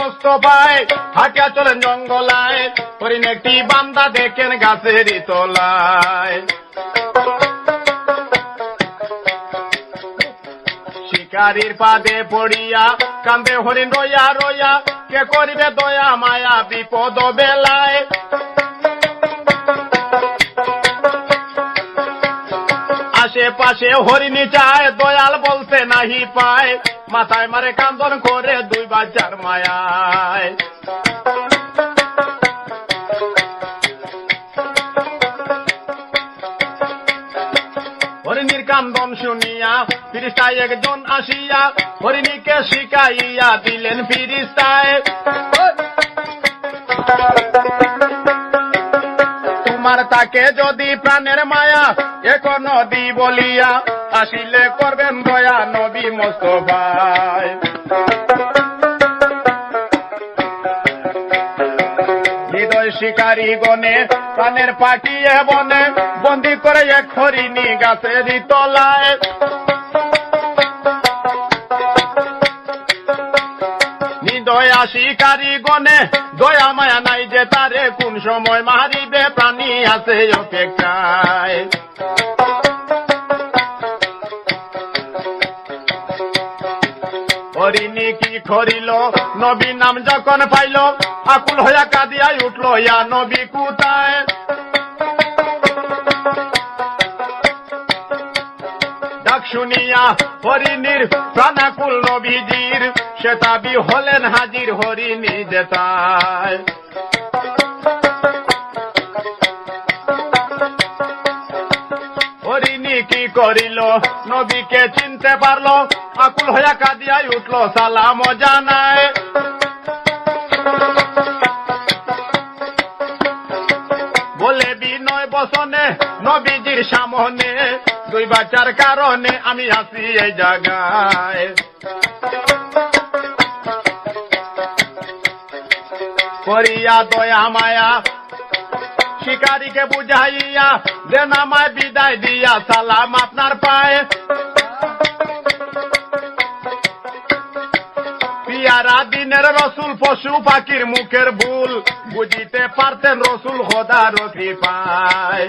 মুস্তফায় হাঁটিয়া চলেন জঙ্গলায়, হরিণ একটি বান্দা দেখেন গাছেরই তলায়। শিকারীর পাদে পড়িয়া কান্দে হরিণ রইয়া রইয়া, কে করিবে দয়া মায়া বিপদ বেলায়। আশেপাশে হরিণী চায়, দয়াল বলতে নাহি পায়, মাথায় মারে কান্দন করে দুই বাচ্চার মায়ায়। হরিণীর কান্দন শুনিয়া ফিরিস্তায় একজন আসিয়া, হরিণীকে শিখাইয়া দিলেন ফিরিস্তায়। তোমার তাকে যদি প্রাণের মায়া এখন নদী বলিয়া, আসিলে করবেন দয়া নবী মুস্তফায়। হৃদয় শিকারী গণে প্রাণের পাঠিয়ে বনে, বন্দি করে এক হরিণী গাছেরই তলায়। দয়া শিকারী গণে দয়া মায়া নাই যে তারে, কোন সময় মারিবে প্রাণী আছে অপেক্ষায়। হরিণী কি করিল নবী নাম যখন পাইল, আকুল হইয়া কাঁদিয়া উঠল ইয়া নবী কোথায়। ডাক শুনিয়া হরিণীর প্রাণাকুল নবীজির, সে দাবি হলেন হাজির হরিণী যেতায়। হরিণী কি করিল নবীকে চিনতে পারলো, আকুল হইয়া কাঁদিয়া উঠল সালাম জানায়। বলে বিনয় বসনে নবীজির সামনে, দুই বাচ্চার কারণে আমি আসি এই জায়গায়। করিয়া দয়া মায়া শিকারীকে বুঝাইয়া, দেন আমায় বিদায় দিয়া সালাম আপনার পায়ে। পিয়ারা দিনের রসুল পশু পাখির মুখের ভুল, বুঝিতে পারতেন রসুল খোদার কৃপায়।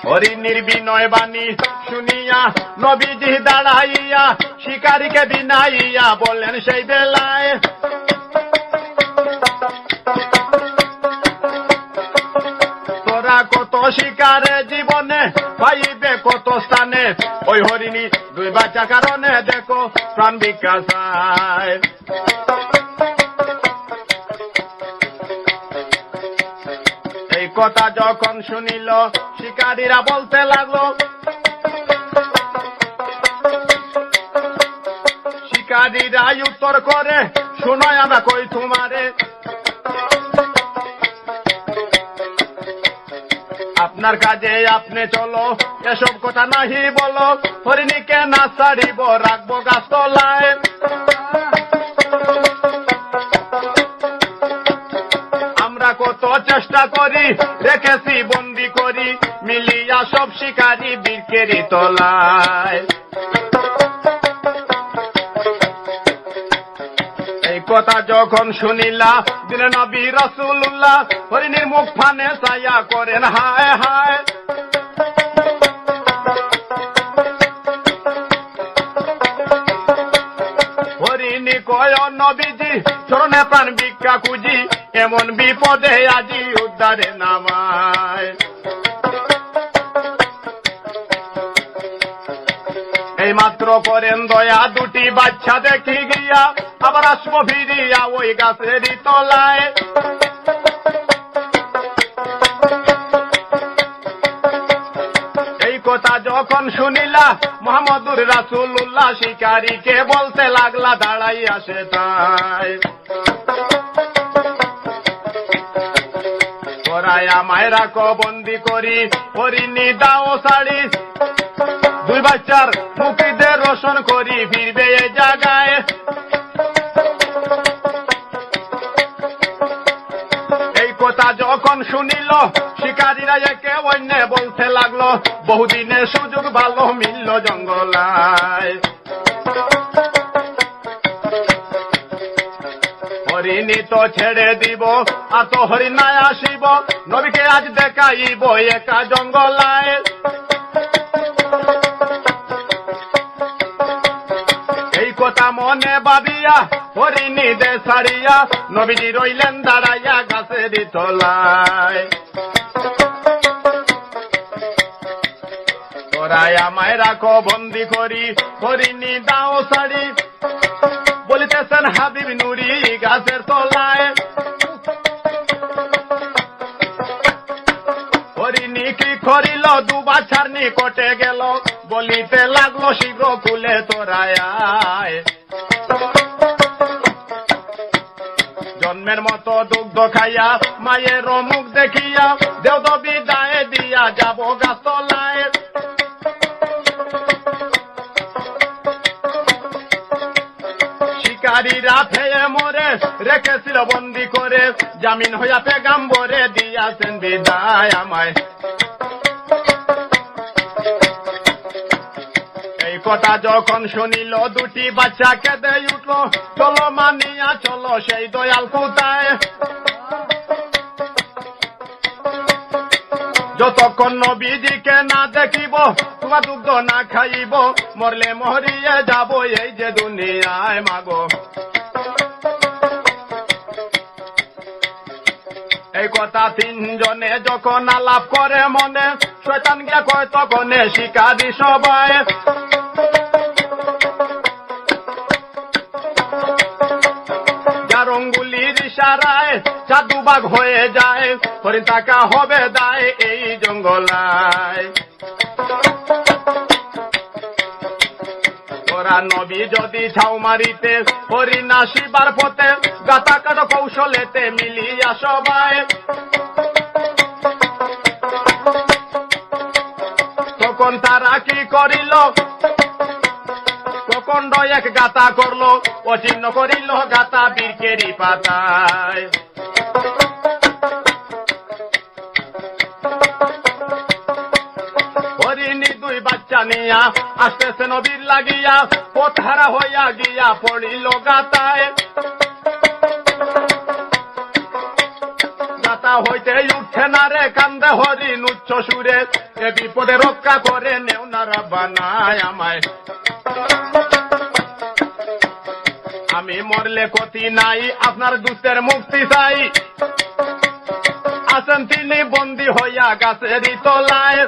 হরিণীর বিনয় বাণী শুনিয়া নবীজি দাঁড়াইয়া, শিকারীকে বিনাইয়া বললেন সেই বেলায়। তোরা কত শিকারে জীবনে পাইবে কত স্থানে, ওই হরিণী দুই বাচ্চা কারণে দেখো প্রাণ ভিক্ষা চায়। এই কথা যখন শুনিল শিকারীরা বলতে লাগলো, শিকারীরা উত্তর করে শোনায় আমরা কই তোমারে, আপনার কাজে আপনি চলো, এসব কথা নাহি বলো, হরিণীকে না ছাড়িব রাখবো গাছতলায়। আমরা কত চেষ্টা করি রেখেছি বন্দি করি, মিলিয়া সব শিকারী বীরকেরই তলায়। এই কথা যখন শুনিলা দিলে নবী রাসূলুল্লাহ, হরিণীর মুখ ফানে ছায়া করেন হায় হায়। হরিণী কয় নবীজি চরণে প্রাণ ভিক্ষা খুঁজি, এমন বিপদে আজি উদ্ধারে নামায়। এই মাত্র করেন দয়া দুটি বাচ্চা দেখি গিয়া, আবার আসবো ফিরিয়া ওই গাছেরই তলায়। এই কথা যখন শুনিলা মুহাম্মদুর রাসূলুল্লাহ, শিকারীকে বলতে লাগলা দাঁড়াইয়া সে তাই। তোরাই আমায় রাখো বন্দি করি, হরিণী দাও শাড়ি, দুই বাচ্চার মুক্তিদের রোশন করি ফিরবে এ জায়গায়। এই কথা যখন শুনিল শিকারীরা একে অন্যে বলতে লাগলো, বহুদিনে সুযোগ ভালো মিলল জঙ্গলায়। হরিণী তো ছেড়ে দিব আর তো হরিণায় আসিব, নবীকে আজ দেখাইব একা জঙ্গলায়। এই কথা মনে ভাবিয়া হরিণী দে ছাড়িয়া নবীজি রইলেন দাঁড়াইয়া গাছের তলায়। তোরাই আমায় রাখো বন্দি করি, হরিণী দাও ছাড়ি, বলিতেছেন হাবিব নুরি গাছের তলায়। হরিণী কি করিল দু বাছার নিকটে গেল, বলিতে লাগলো শীঘ্র কুলে তোরায় আয়। জন্মের মতো দুগ্ধ খাইয়া মায়ের মুখ দেখিয়া দেও তো বিদায় দিয়া যাব গাছতলায়। শিকারীরা খেয়ে মরে রেখেছিল বন্দি করে, জামিন হইয়া পেগাম্বরে দিয়াছেন বিদায় আমায়। এই কথা যখন শুনিল দুটি বাচ্চা কেঁদে উঠল, চলো মানিয়া চলো সেই দয়াল কোথায়। যতক্ষণ নবীজিকে না দেখিব তোমার দুগ্ধ না খাইব, মরলে মরিয়ে যাব এই যে দুনিয়ায় মাগো। এই কথা তিনজনে যখন আলাপ করে মনে, শয়তান গিয়া কয় তখনে শিকারী সবাই। যার অঙ্গুলির ইশারায় জাদুবাগ হয়ে যায়, হরিণ টাকা হবে দায় এই জঙ্গলায়। ওরা নবী যদি ছাউ মারিতে হরিণ আসিবার পথে, গাতা কাটো কৌশলেতে মিলিয়া সবাই। তখন তারা কি করিল, প্রকণ্ড এক গাতা করলো, অচিহ্ন করিল গাতা বীরকেরি পাতায়। হরিণী দুই বাচ্চা নিয়া আসতেছে নবীর লাগিয়া, পথহারা হইয়া গিয়া পড়িল গাতায়। গাতা হইতে উঠছে না রে কান্দে হরিণ উচ্চ সুরে, এ বিপদে রক্ষা করে নেও না রাব্বানায় আমায়। আমি মরলে ক্ষতি নাই, আপনার দুঃখের মুক্তি চাই। আছেন তিনি বন্দী হইয়া গাছেরই তলায়।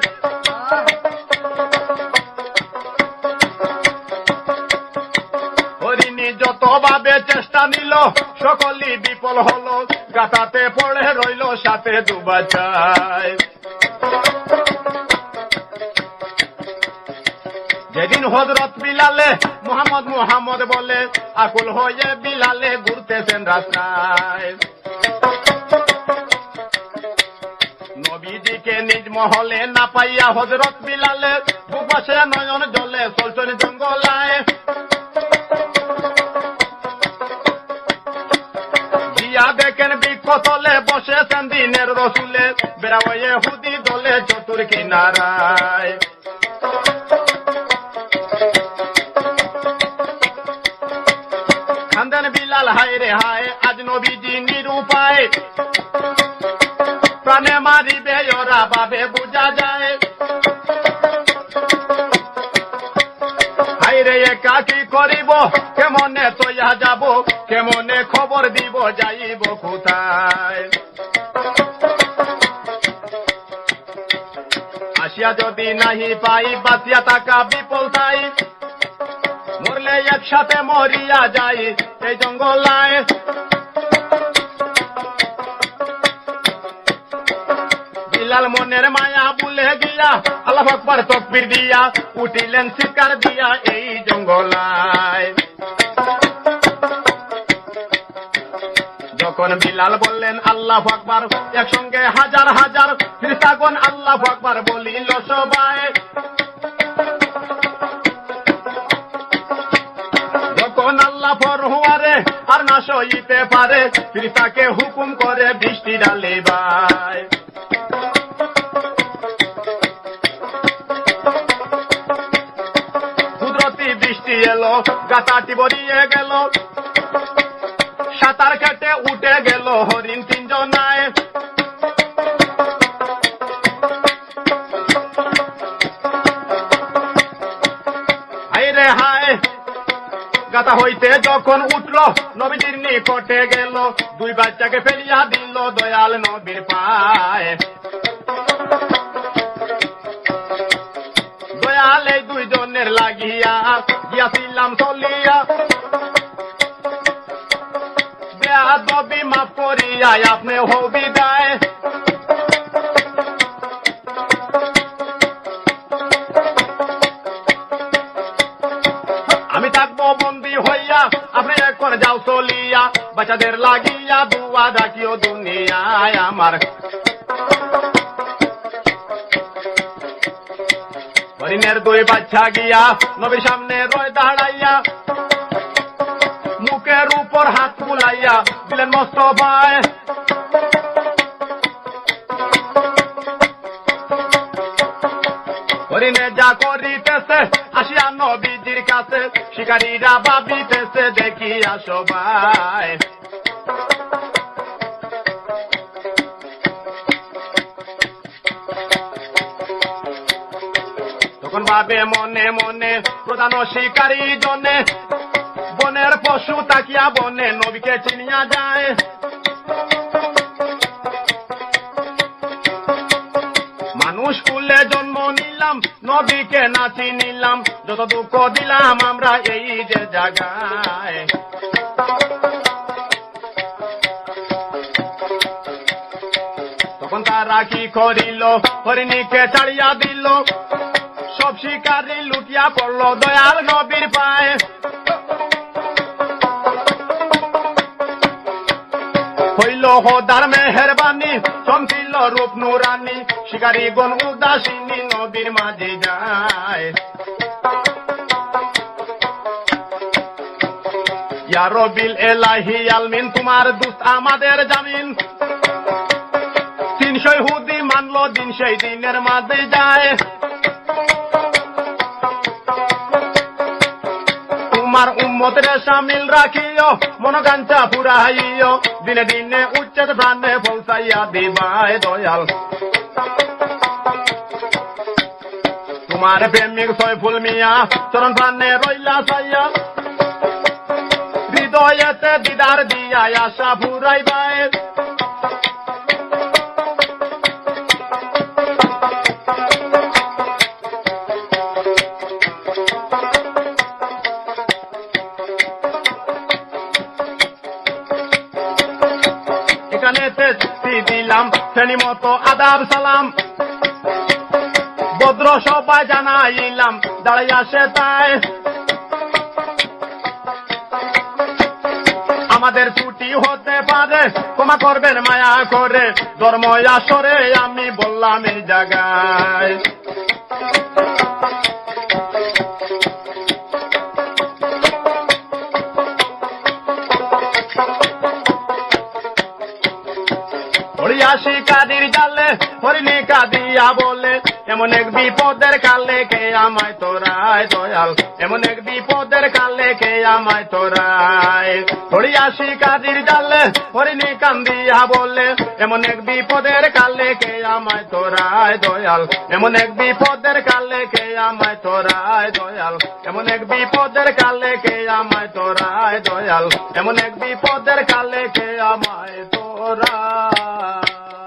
হরিণী যতভাবে চেষ্টা নিল সকলই বিফল হলো, গাতাতে পড়ে রইল সাথে দু বাচ্চায়। যেদিন হযরত বিলালে মুহাম্মদ মুহাম্মদ বলে, আকুল হয়ে বিলালে ঘুরতেছেন রাস্তায়। নবীজিকে নিজ মহলে না পাইয়া হযরত বিলালে বুক বাসে নয়ন জলে চলছেন জঙ্গলায়। গিয়া দেখেন বৃক্ষ তলে বসেছেন দিনের রসুলে, বেড়াওয়ে হুদি দলে চতুর কিনারায়। খান্দেন বিলাল হায় রে হায়, আজ নবীজি নিরুপায়। প্রাণে মারিবে ওরা ভাবে বুঝা যায়। হায় রে একা কি করিব, কেমনে তৈয়া যাব, কেমনে খবর দিব যাইব কোথায়। আসিয়া যদি নাহি পাই বাঁচিয়া থাকা বিপল তাই, মরলে একসাথে মরিয়া যাই এই জঙ্গলায়। বিলাল মনের মায়া ভুলে গিয়া আল্লাহু আকবার তাকবীর দিয়া উঠিলেন শিকার দিয়া এই জঙ্গলায়। যখন বিলাল বললেন আল্লাহু আকবার, একসঙ্গে হাজার হাজার ফেরেশতাগণ আল্লাহু আকবার বলিল সবাই। যখন আল্লাহ ফরহুয়ারে আর না হইতে পারে, ফিরিস্তাকে হুকুম করে বৃষ্টি ঢালিবাই। কুদরতি বৃষ্টি এলো, গাতাটি ভরিয়ে গেল, সাঁতার কেটে উঠে গেল হরিণ তিনজনায়। হায় রে হায়, গাতা হইতে যখন উঠল নবীজির নিকটে গেল, দুই বাচ্চাকে ফেলিয়া দিল দয়াল নবীর পায়ে। দয়াল এই দুইজনের লাগিয়া গিয়াছিলাম চলিয়া, বেয়াদবি মাফ করিয়া আপনি হও বিদায়। আমি থাকবো বন্দী হইয়া, আপনি এখন যাও চলিয়া, বাচ্চাদের লাগিয়া দুয়া ডাকিও দুনিয়ায় আমার। হরিণের দুই বাচ্চা গিয়া নবীর সামনে রয় দাঁড়াইয়া, মুখের উপর হাত বুলাইয়া দিলেন মস্ত ভয়। হরিণে যা করিতেছে আসিয়া নবীজির কাছে, শিকারীরা ভাবিতেছে দেখিয়া সবাই। তখন ভাবে মনে মনে প্রধান শিকারী জনে, বনের পশু তাকিয়া বনে নবীকে চিনিয়া যায়। মানুষ কুলে জন্ম নিলাম, নবীকে না চিনিলাম, যত দুঃখ দিলাম আমরা এই যে জায়গায়। তখন তারা কি করিল, হরিণীকে ছাড়িয়া দিল, সব শিকারী লুটিয়া পড়ল দয়াল নবীর পায়ে। হইল হোদার মেহেরবানি, চমকিল রূপ নুরানি, শিকারীগণ উদাসীনী নবীর মাঝে যায়। ইয়া রবিল এলাহি আলমিন, তোমার দুস্ত আমাদের জামিন, 300 ইহুদি মানলো দিন সেই দিনের মাঝে যায়। তোমার উম্মতের শামিল রাখিও, মনোকাঞ্চা পুরাইও, দিনে দিনে উচ্চেত প্রাণে পৌঁছাইয়া দিবাই দয়াল। তোমার প্রেমিক সয়ফুল মিয়া চরণ প্রাণে রইলা চাইয়া, হৃদয়েতে দিদার দিয়া আশা পুরাইবাই। দিলাম শ্রেণী মতো আদাব সালাম, ভদ্র সবাই জানাইলাম দাঁড়াইয়া সে তাই। আমাদের ছুটি হতে পারে, ক্ষমা করবেন মায়া করে, ধর্ম আসরে আমি বললাম এই জায়গায়। শিকারীর জালে হরিণী কাঁদিয়া বলে, এমন এক বিপদের কালে কে আমায় তোরায় দয়াল, এমন এক বিপদের কালে কে আমায় তোরায়। হরিয়া শিকারীর জালে হরিণী কান্দিয়া বলে, এমন এক বিপদের কালে কে আমায় তোরায় দয়াল, এমন এক বিপদের কালে কে আমায় তোরায় দয়াল, এমন এক বিপদের কালে কে আমায় তোরায় দয়াল, এমন এক বিপদের কালে কে আমায় তোরায়।